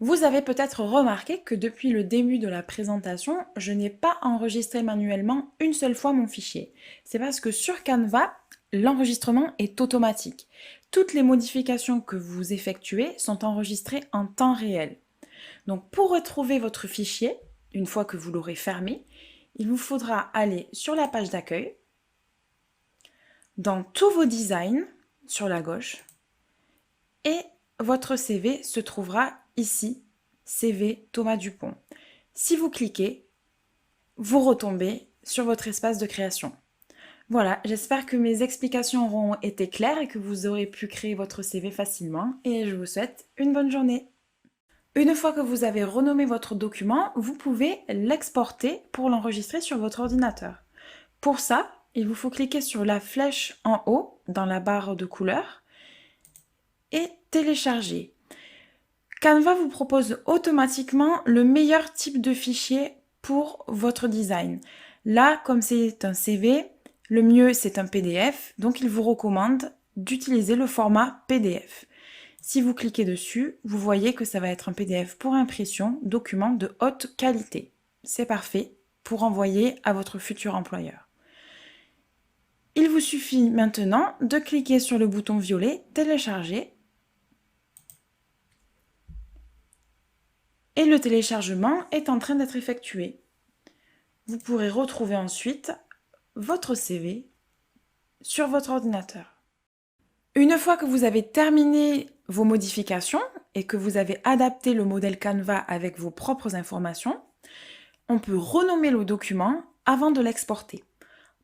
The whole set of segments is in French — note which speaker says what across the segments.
Speaker 1: Vous avez peut-être remarqué que depuis le début de la présentation, je n'ai pas enregistré manuellement une seule fois mon fichier. C'est parce que sur Canva, l'enregistrement est automatique. Toutes les modifications que vous effectuez sont enregistrées en temps réel. Donc pour retrouver votre fichier, une fois que vous l'aurez fermé, il vous faudra aller sur la page d'accueil, dans tous vos designs, sur la gauche, et votre CV se trouvera ici, CV Thomas Dupont. Si vous cliquez, vous retombez sur votre espace de création. Voilà, j'espère que mes explications auront été claires et que vous aurez pu créer votre CV facilement et je vous souhaite une bonne journée. Une fois que vous avez renommé votre document, vous pouvez l'exporter pour l'enregistrer sur votre ordinateur. Pour ça, il vous faut cliquer sur la flèche en haut dans la barre de couleurs et télécharger. Canva vous propose automatiquement le meilleur type de fichier pour votre design. Là, comme c'est un CV, le mieux c'est un PDF, donc il vous recommande d'utiliser le format PDF. Si vous cliquez dessus, vous voyez que ça va être un PDF pour impression, document de haute qualité. C'est parfait pour envoyer à votre futur employeur. Il vous suffit maintenant de cliquer sur le bouton violet « Télécharger » et le téléchargement est en train d'être effectué. Vous pourrez retrouver ensuite votre CV sur votre ordinateur. Une fois que vous avez terminé vos modifications et que vous avez adapté le modèle Canva avec vos propres informations, on peut renommer le document avant de l'exporter.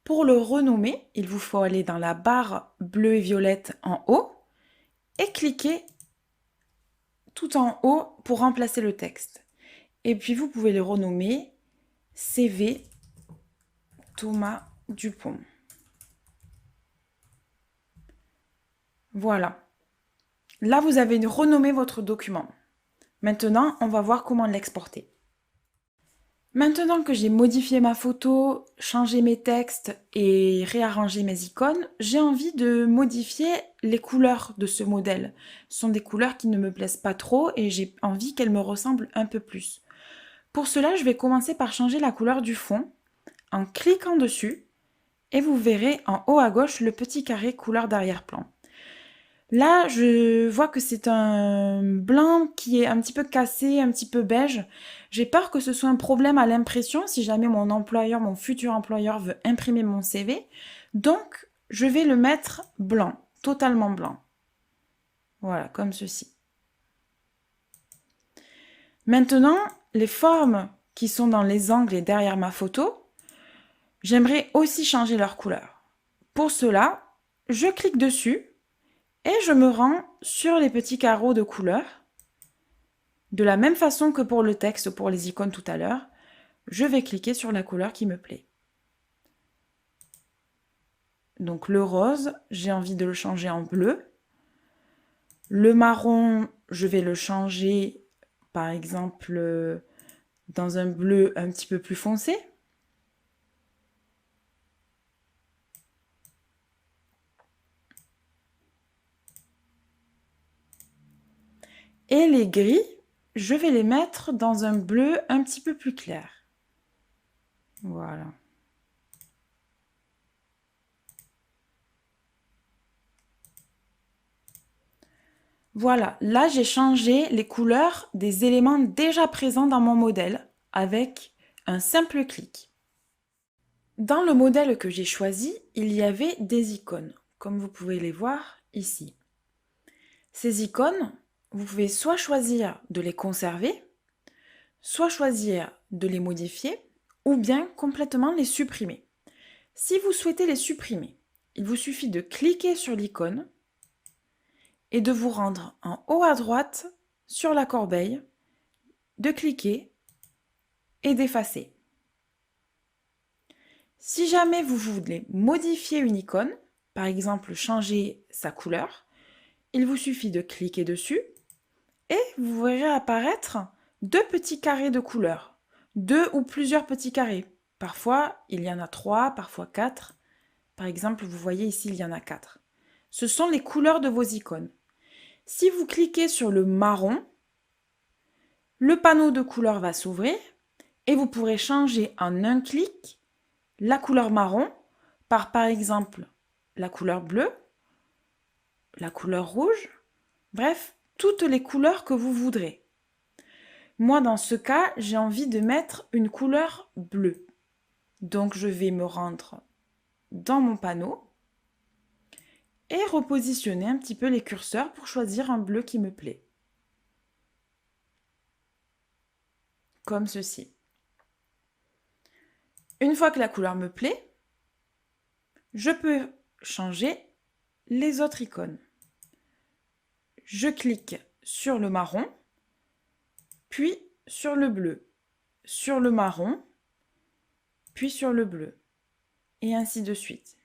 Speaker 1: Pour le renommer, il vous faut aller dans la barre bleue et violette en haut et cliquer tout en haut pour remplacer le texte. Et puis vous pouvez le renommer CV Thomas Dupont. Voilà. Là, vous avez renommé votre document. Maintenant, on va voir comment l'exporter. Maintenant que j'ai modifié ma photo, changé mes textes et réarrangé mes icônes, j'ai envie de modifier les couleurs de ce modèle. Ce sont des couleurs qui ne me plaisent pas trop et j'ai envie qu'elles me ressemblent un peu plus. Pour cela, je vais commencer par changer la couleur du fond en cliquant dessus et vous verrez en haut à gauche le petit carré couleur d'arrière-plan. Là, je vois que c'est un blanc qui est un petit peu cassé, un petit peu beige. J'ai peur que ce soit un problème à l'impression si jamais mon employeur, mon futur employeur veut imprimer mon CV. Donc, je vais le mettre blanc, totalement blanc. Voilà, comme ceci. Maintenant, les formes qui sont dans les angles et derrière ma photo, j'aimerais aussi changer leur couleur. Pour cela, je clique dessus et je me rends sur les petits carreaux de couleur. De la même façon que pour le texte, pour les icônes tout à l'heure, je vais cliquer sur la couleur qui me plaît. Donc le rose, j'ai envie de le changer en bleu. Le marron, je vais le changer par exemple dans un bleu un petit peu plus foncé. Et les gris, je vais les mettre dans un bleu un petit peu plus clair. Voilà. Voilà, là j'ai changé les couleurs des éléments déjà présents dans mon modèle avec un simple clic. Dans le modèle que j'ai choisi, il y avait des icônes, comme vous pouvez les voir ici. Ces icônes, vous pouvez soit choisir de les conserver, soit choisir de les modifier, ou bien complètement les supprimer. Si vous souhaitez les supprimer, il vous suffit de cliquer sur l'icône et de vous rendre en haut à droite sur la corbeille, de cliquer et d'effacer. Si jamais vous voulez modifier une icône, par exemple changer sa couleur, il vous suffit de cliquer dessus et vous verrez apparaître deux petits carrés de couleur, deux ou plusieurs petits carrés. Parfois, il y en a 3, parfois 4. Par exemple, vous voyez ici, il y en a 4. Ce sont les couleurs de vos icônes. Si vous cliquez sur le marron, Le panneau de couleur va s'ouvrir et vous pourrez changer en un clic la couleur marron par exemple la couleur bleue, la couleur rouge, bref, toutes les couleurs que vous voudrez. Moi, dans ce cas, j'ai envie de mettre une couleur bleue. Donc, je vais me rendre dans mon panneau et repositionner un petit peu les curseurs pour choisir un bleu qui me plaît. Comme ceci. Une fois que la couleur me plaît, je peux changer les autres icônes. Je clique sur le marron, puis sur le bleu, sur le marron, puis sur le bleu, et ainsi de suite.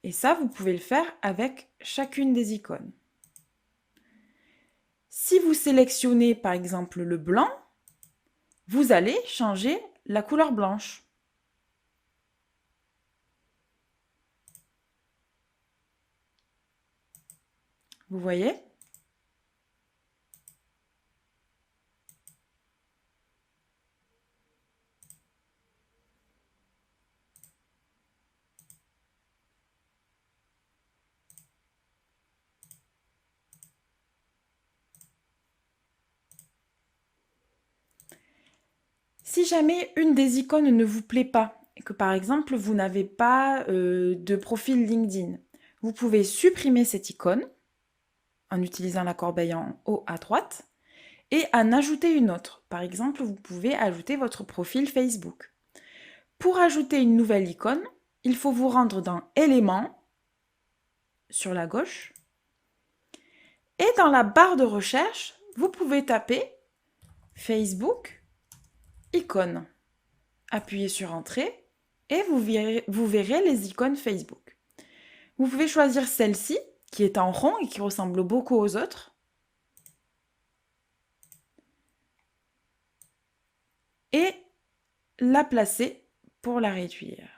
Speaker 1: Et ça, vous pouvez le faire avec chacune des icônes. Si vous sélectionnez par exemple le blanc, vous allez changer la couleur blanche. Vous voyez ? Si jamais une des icônes ne vous plaît pas, et que par exemple vous n'avez pas de profil LinkedIn, vous pouvez supprimer cette icône en utilisant la corbeille en haut à droite et en ajouter une autre. Par exemple, vous pouvez ajouter votre profil Facebook. Pour ajouter une nouvelle icône, il faut vous rendre dans Éléments sur la gauche et dans la barre de recherche, vous pouvez taper Facebook icône. Appuyez sur Entrée et vous verrez les icônes Facebook. Vous pouvez choisir celle-ci qui est en rond et qui ressemble beaucoup aux autres et la placer pour la réduire.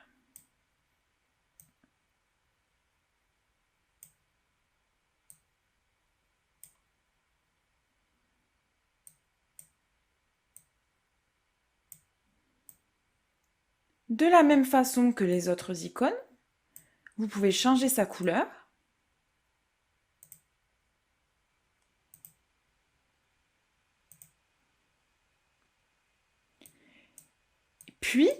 Speaker 1: De la même façon que les autres icônes, vous pouvez changer sa couleur. Puis,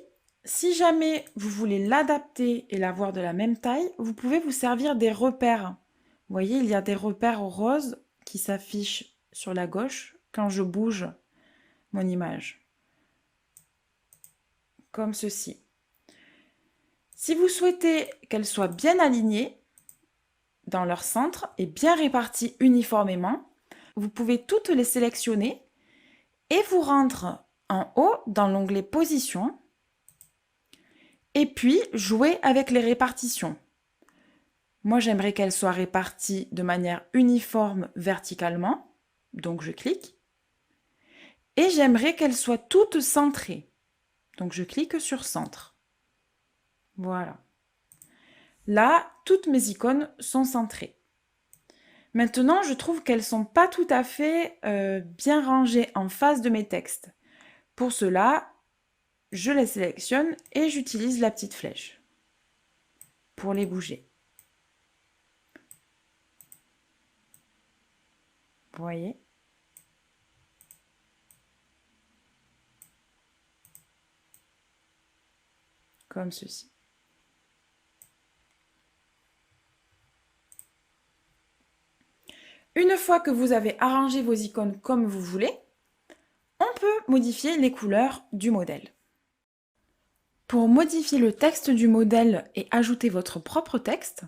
Speaker 1: si jamais vous voulez l'adapter et l'avoir de la même taille, vous pouvez vous servir des repères. Vous voyez, il y a des repères roses qui s'affichent sur la gauche quand je bouge mon image. Comme ceci. Si vous souhaitez qu'elles soient bien alignées dans leur centre et bien réparties uniformément, vous pouvez toutes les sélectionner et vous rendre en haut dans l'onglet Position et puis jouer avec les répartitions. Moi, j'aimerais qu'elles soient réparties de manière uniforme verticalement, donc je clique. Et j'aimerais qu'elles soient toutes centrées, donc je clique sur Centre. Voilà. Là, toutes mes icônes sont centrées. Maintenant, je trouve qu'elles ne sont pas tout à fait bien rangées en face de mes textes. Pour cela, je les sélectionne et j'utilise la petite flèche pour les bouger. Vous voyez ? Comme ceci. Une fois que vous avez arrangé vos icônes comme vous voulez, on peut modifier les couleurs du modèle. Pour modifier le texte du modèle et ajouter votre propre texte,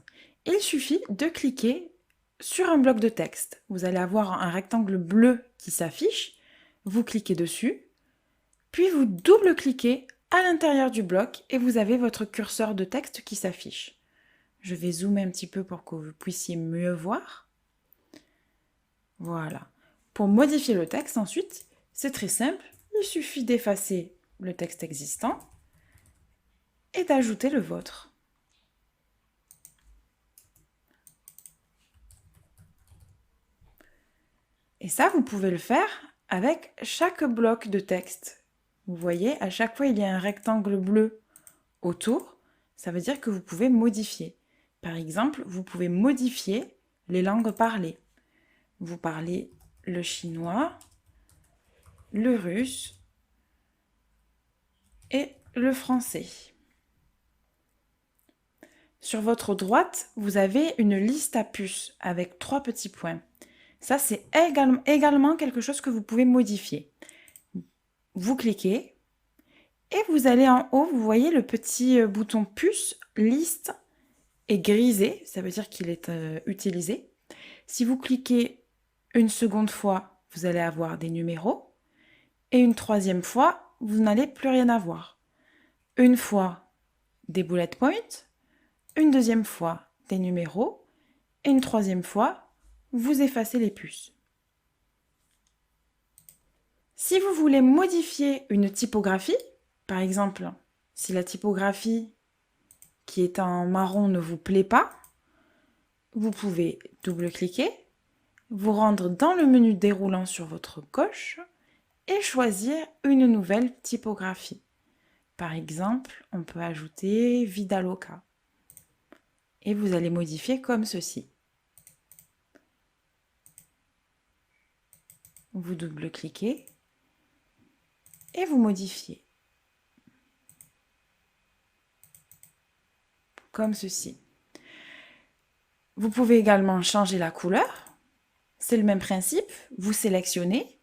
Speaker 1: il suffit de cliquer sur un bloc de texte. Vous allez avoir un rectangle bleu qui s'affiche, vous cliquez dessus, puis vous double-cliquez à l'intérieur du bloc et vous avez votre curseur de texte qui s'affiche. Je vais zoomer un petit peu pour que vous puissiez mieux voir. Voilà. Pour modifier le texte ensuite, c'est très simple, il suffit d'effacer le texte existant et d'ajouter le vôtre. Et Et ça, vous pouvez le faire avec chaque bloc de texte. Vous voyez, à chaque fois, il y a un rectangle bleu autour. Ça veut dire que vous pouvez modifier. Par exemple, vous pouvez modifier les langues parlées. Vous parlez le chinois, le russe et le français. Sur votre droite, vous avez une liste à puces avec 3 petits points. Ça, c'est également quelque chose que vous pouvez modifier. Vous cliquez et vous allez en haut, vous voyez le petit bouton puce, liste est grisé, ça veut dire qu'il est utilisé. Si vous cliquez une seconde fois, vous allez avoir des numéros et une troisième fois, vous n'allez plus rien avoir. Une fois, des bullet points, une deuxième fois, des numéros et une troisième fois, vous effacez les puces. Si vous voulez modifier une typographie, par exemple, si la typographie qui est en marron ne vous plaît pas, vous pouvez double-cliquer, vous rendre dans le menu déroulant sur votre gauche et choisir une nouvelle typographie. Par exemple, on peut ajouter Vidaloka. Et vous allez modifier comme ceci. Vous double-cliquez et vous modifiez. Comme ceci. Vous pouvez également changer la couleur. C'est le même principe. Vous sélectionnez.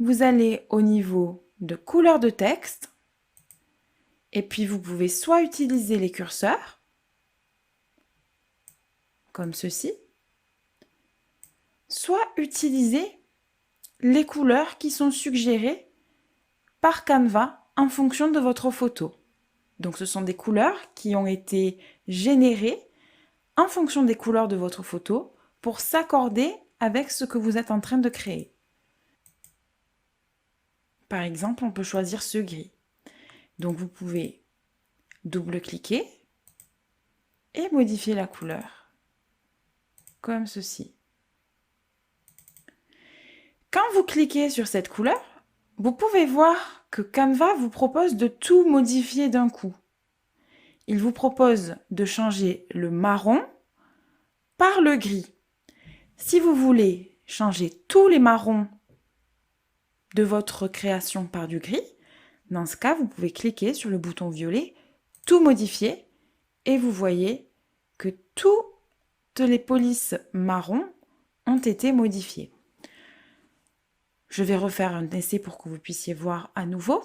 Speaker 1: Vous allez au niveau de couleur de texte. Et puis vous pouvez soit utiliser les curseurs, comme ceci, soit utiliser les couleurs qui sont suggérées par Canva en fonction de votre photo. Donc ce sont des couleurs qui ont été générées en fonction des couleurs de votre photo pour s'accorder avec ce que vous êtes en train de créer. Par exemple, on peut choisir ce gris. Donc vous pouvez double-cliquer et modifier la couleur, comme ceci. Quand vous cliquez sur cette couleur, vous pouvez voir que Canva vous propose de tout modifier d'un coup. Il vous propose de changer le marron par le gris. Si vous voulez changer tous les marrons de votre création par du gris, dans ce cas, vous pouvez cliquer sur le bouton violet, tout modifier, et vous voyez que toutes les polices marron ont été modifiées. Je vais refaire un essai pour que vous puissiez voir à nouveau.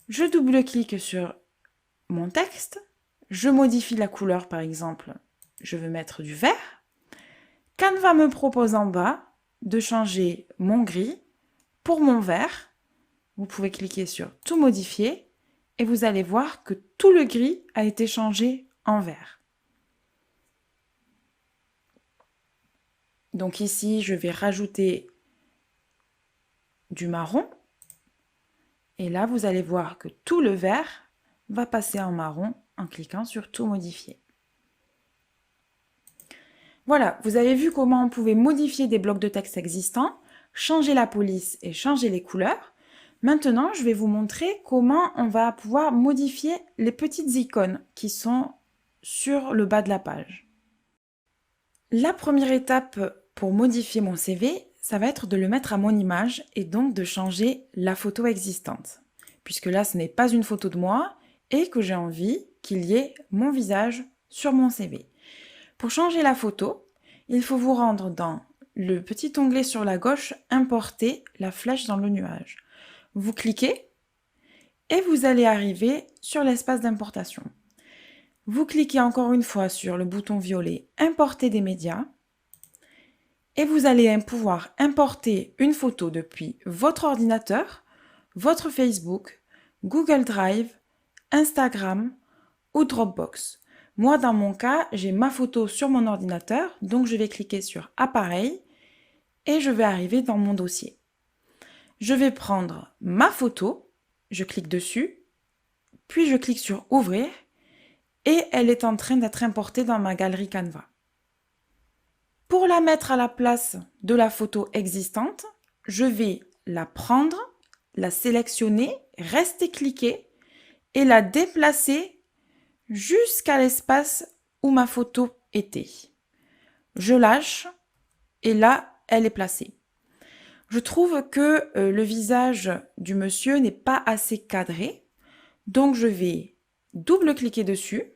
Speaker 1: Je double-clique sur mon texte, je modifie la couleur par exemple, je veux mettre du vert. Canva me propose en bas de changer mon gris pour mon vert. Vous pouvez cliquer sur tout modifier et vous allez voir que tout le gris a été changé en vert. Donc ici, je vais rajouter du marron. Et là, vous allez voir que tout le vert va passer en marron en cliquant sur tout modifier. Voilà, vous avez vu comment on pouvait modifier des blocs de texte existants, changer la police et changer les couleurs. Maintenant, je vais vous montrer comment on va pouvoir modifier les petites icônes qui sont sur le bas de la page. La première étape pour modifier mon CV, ça va être de le mettre à mon image et donc de changer la photo existante. Puisque là, ce n'est pas une photo de moi et que j'ai envie qu'il y ait mon visage sur mon CV. Pour changer la photo, il faut vous rendre dans le petit onglet sur la gauche « Importer », la flèche dans le nuage. Vous cliquez et vous allez arriver sur l'espace d'importation. Vous cliquez encore une fois sur le bouton violet « Importer des médias » et vous allez pouvoir importer une photo depuis votre ordinateur, votre Facebook, Google Drive, Instagram ou Dropbox. Moi, dans mon cas, j'ai ma photo sur mon ordinateur, donc je vais cliquer sur « Appareil » et je vais arriver dans mon dossier. Je vais prendre ma photo, je clique dessus, puis je clique sur « Ouvrir » et elle est en train d'être importée dans ma galerie Canva. Pour la mettre à la place de la photo existante, je vais la prendre, la sélectionner, rester cliquer et la déplacer jusqu'à l'espace où ma photo était. Je lâche et là, elle est placée. Je trouve que le visage du monsieur n'est pas assez cadré, donc je vais double-cliquer dessus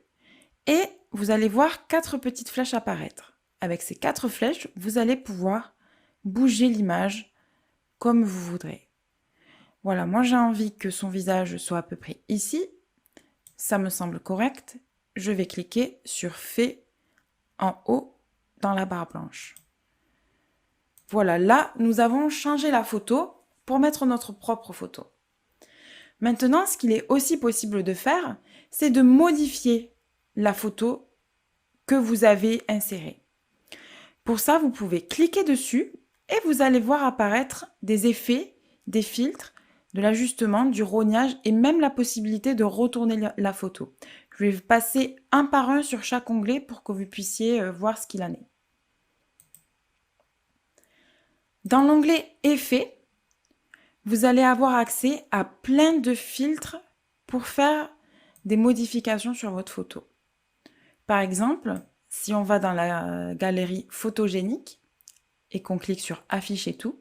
Speaker 1: et vous allez voir 4 petites flèches apparaître. Avec ces 4 flèches, vous allez pouvoir bouger l'image comme vous voudrez. Voilà, moi j'ai envie que son visage soit à peu près ici. Ça me semble correct. Je vais cliquer sur Fait en haut dans la barre blanche. Voilà, là, nous avons changé la photo pour mettre notre propre photo. Maintenant, ce qu'il est aussi possible de faire, c'est de modifier la photo que vous avez insérée. Pour ça, vous pouvez cliquer dessus et vous allez voir apparaître des effets, des filtres, de l'ajustement, du rognage et même la possibilité de retourner la photo. Je vais passer un par un sur chaque onglet pour que vous puissiez voir ce qu'il en est. Dans l'onglet Effets, vous allez avoir accès à plein de filtres pour faire des modifications sur votre photo. Par exemple, si on va dans la galerie photogénique et qu'on clique sur Afficher tout,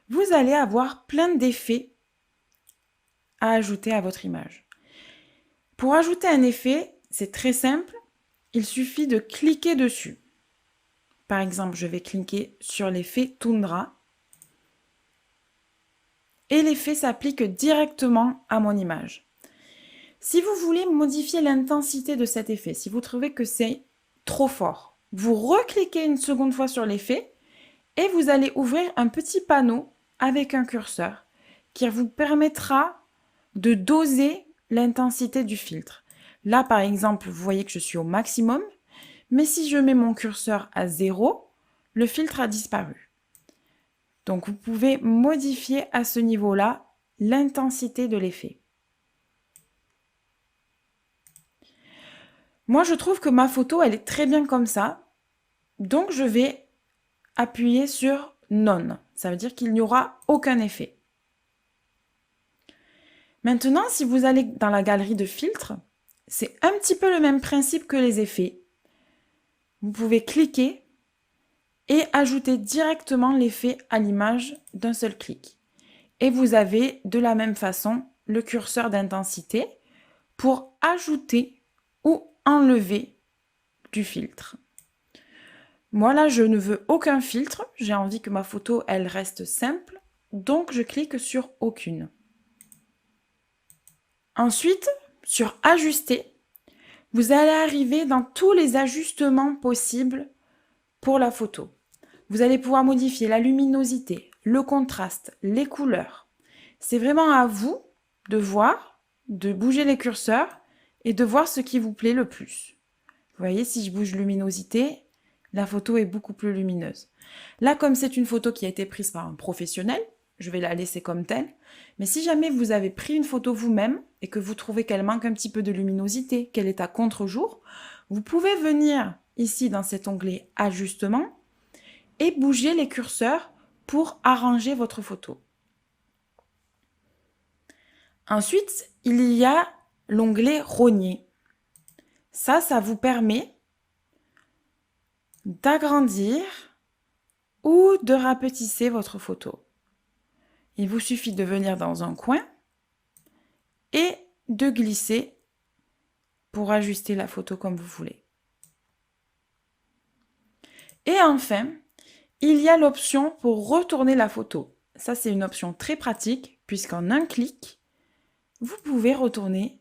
Speaker 1: vous allez avoir plein d'effets à ajouter à votre image. Pour ajouter un effet, c'est très simple, il suffit de cliquer dessus. Par exemple, je vais cliquer sur l'effet Toundra et l'effet s'applique directement à mon image. Si vous voulez modifier l'intensité de cet effet, si vous trouvez que c'est trop fort, vous recliquez une seconde fois sur l'effet et vous allez ouvrir un petit panneau avec un curseur qui vous permettra de doser l'intensité du filtre. Là, par exemple, vous voyez que je suis au maximum, mais si je mets mon curseur à 0, le filtre a disparu. Donc, vous pouvez modifier à ce niveau-là l'intensité de l'effet. Moi, je trouve que ma photo, elle est très bien comme ça. Donc, je vais appuyer sur None. Ça veut dire qu'il n'y aura aucun effet. Maintenant, si vous allez dans la galerie de filtres, c'est un petit peu le même principe que les effets. Vous pouvez cliquer et ajouter directement l'effet à l'image d'un seul clic. Et vous avez de la même façon le curseur d'intensité pour ajouter ou enlever du filtre. Moi là, je ne veux aucun filtre, j'ai envie que ma photo elle reste simple, donc je clique sur aucune. Ensuite, sur ajuster, vous allez arriver dans tous les ajustements possibles pour la photo. Vous allez pouvoir modifier la luminosité, le contraste, les couleurs. C'est vraiment à vous de voir, de bouger les curseurs et de voir ce qui vous plaît le plus. Vous voyez, si je bouge luminosité, la photo est beaucoup plus lumineuse. Là, comme c'est une photo qui a été prise par un professionnel, je vais la laisser comme telle. Mais si jamais vous avez pris une photo vous-même et que vous trouvez qu'elle manque un petit peu de luminosité, qu'elle est à contre-jour, vous pouvez venir ici dans cet onglet Ajustement et bouger les curseurs pour arranger votre photo. Ensuite, il y a l'onglet Rogner. Ça vous permet d'agrandir ou de rapetisser votre photo. Il vous suffit de venir dans un coin et de glisser pour ajuster la photo comme vous voulez. Et enfin, il y a l'option pour retourner la photo. Ça, c'est une option très pratique puisqu'en un clic, vous pouvez retourner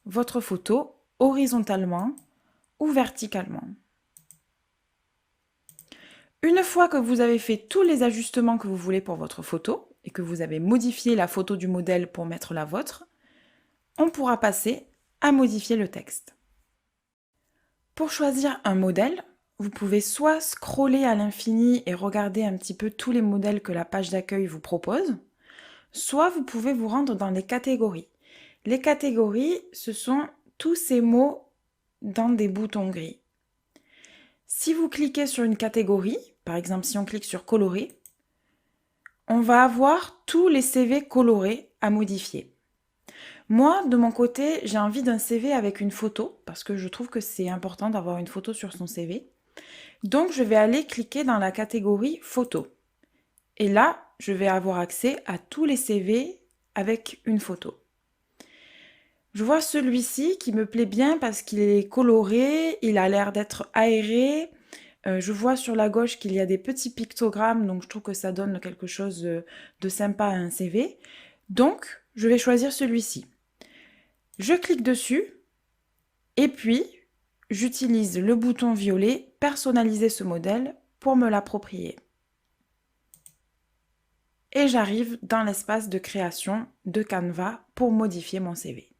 Speaker 1: votre photo horizontalement ou verticalement. Une fois que vous avez fait tous les ajustements que vous voulez pour votre photo et que vous avez modifié la photo du modèle pour mettre la vôtre, on pourra passer à modifier le texte. Pour choisir un modèle, vous pouvez soit scroller à l'infini et regarder un petit peu tous les modèles que la page d'accueil vous propose, soit vous pouvez vous rendre dans les catégories. Les catégories, ce sont tous ces mots dans des boutons gris. Si vous cliquez sur une catégorie, par exemple si on clique sur colorer, on va avoir tous les CV colorés à modifier. Moi, de mon côté, j'ai envie d'un CV avec une photo, parce que je trouve que c'est important d'avoir une photo sur son CV. Donc, je vais aller cliquer dans la catégorie photo. Et là, je vais avoir accès à tous les CV avec une photo. Je vois celui-ci qui me plaît bien parce qu'il est coloré, il a l'air d'être aéré. Je vois sur la gauche qu'il y a des petits pictogrammes, donc je trouve que ça donne quelque chose de sympa à un CV. Donc, je vais choisir celui-ci. Je clique dessus et puis j'utilise le bouton violet « Personnaliser ce modèle » pour me l'approprier. Et j'arrive dans l'espace de création de Canva pour modifier mon CV.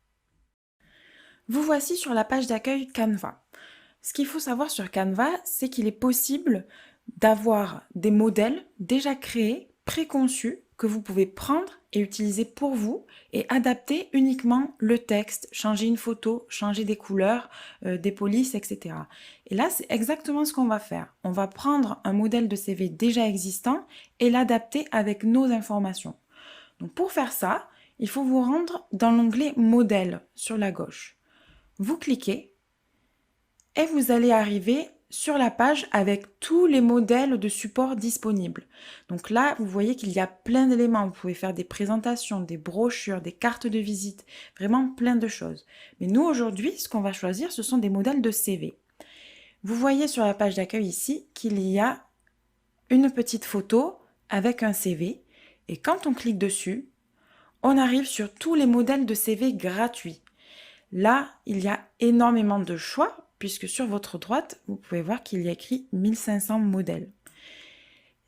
Speaker 1: Vous voici sur la page d'accueil Canva. Ce qu'il faut savoir sur Canva, c'est qu'il est possible d'avoir des modèles déjà créés, préconçus, que vous pouvez prendre et utiliser pour vous et adapter uniquement le texte, changer une photo, changer des couleurs, des polices, etc. Et là, c'est exactement ce qu'on va faire. On va prendre un modèle de CV déjà existant et l'adapter avec nos informations. Donc pour faire ça, il faut vous rendre dans l'onglet « Modèle » sur la gauche. Vous cliquez et vous allez arriver sur la page avec tous les modèles de support disponibles. Donc là, vous voyez qu'il y a plein d'éléments. Vous pouvez faire des présentations, des brochures, des cartes de visite, vraiment plein de choses. Mais nous, aujourd'hui, ce qu'on va choisir, ce sont des modèles de CV. Vous voyez sur la page d'accueil ici qu'il y a une petite photo avec un CV. Et quand on clique dessus, on arrive sur tous les modèles de CV gratuits. Là, il y a énormément de choix, puisque sur votre droite, vous pouvez voir qu'il y a écrit 1500 modèles.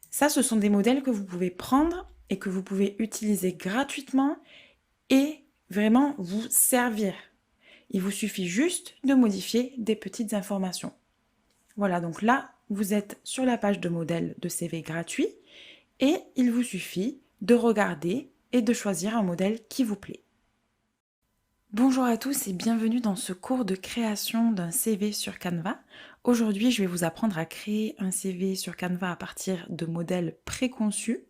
Speaker 1: Ça, ce sont des modèles que vous pouvez prendre et que vous pouvez utiliser gratuitement et vraiment vous servir. Il vous suffit juste de modifier des petites informations. Voilà, donc là, vous êtes sur la page de modèles de CV gratuit et il vous suffit de regarder et de choisir un modèle qui vous plaît. Bonjour à tous et bienvenue dans ce cours de création d'un CV sur Canva. Aujourd'hui, je vais vous apprendre à créer un CV sur Canva à partir de modèles préconçus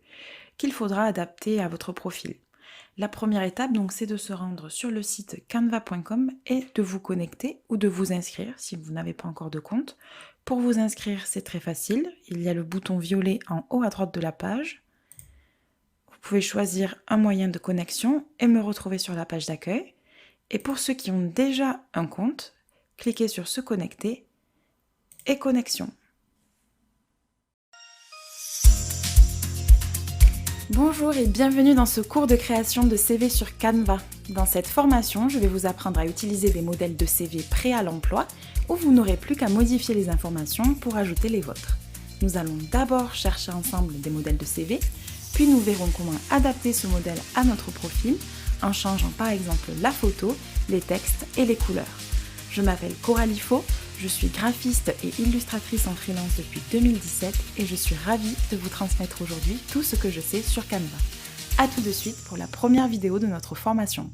Speaker 1: qu'il faudra adapter à votre profil. La première étape, donc, c'est de se rendre sur le site canva.com et de vous connecter ou de vous inscrire si vous n'avez pas encore de compte. Pour vous inscrire, c'est très facile. Il y a le bouton violet en haut à droite de la page. Vous pouvez choisir un moyen de connexion et me retrouver sur la page d'accueil. Et pour ceux qui ont déjà un compte, cliquez sur se connecter et connexion. Bonjour et bienvenue dans ce cours de création de CV sur Canva. Dans cette formation, je vais vous apprendre à utiliser des modèles de CV prêts à l'emploi où vous n'aurez plus qu'à modifier les informations pour ajouter les vôtres. Nous allons d'abord chercher ensemble des modèles de CV, puis nous verrons comment adapter ce modèle à notre profil en changeant par exemple la photo, les textes et les couleurs. Je m'appelle Coralie Faux, je suis graphiste et illustratrice en freelance depuis 2017 et je suis ravie de vous transmettre aujourd'hui tout ce que je sais sur Canva. A tout de suite pour la première vidéo de notre formation.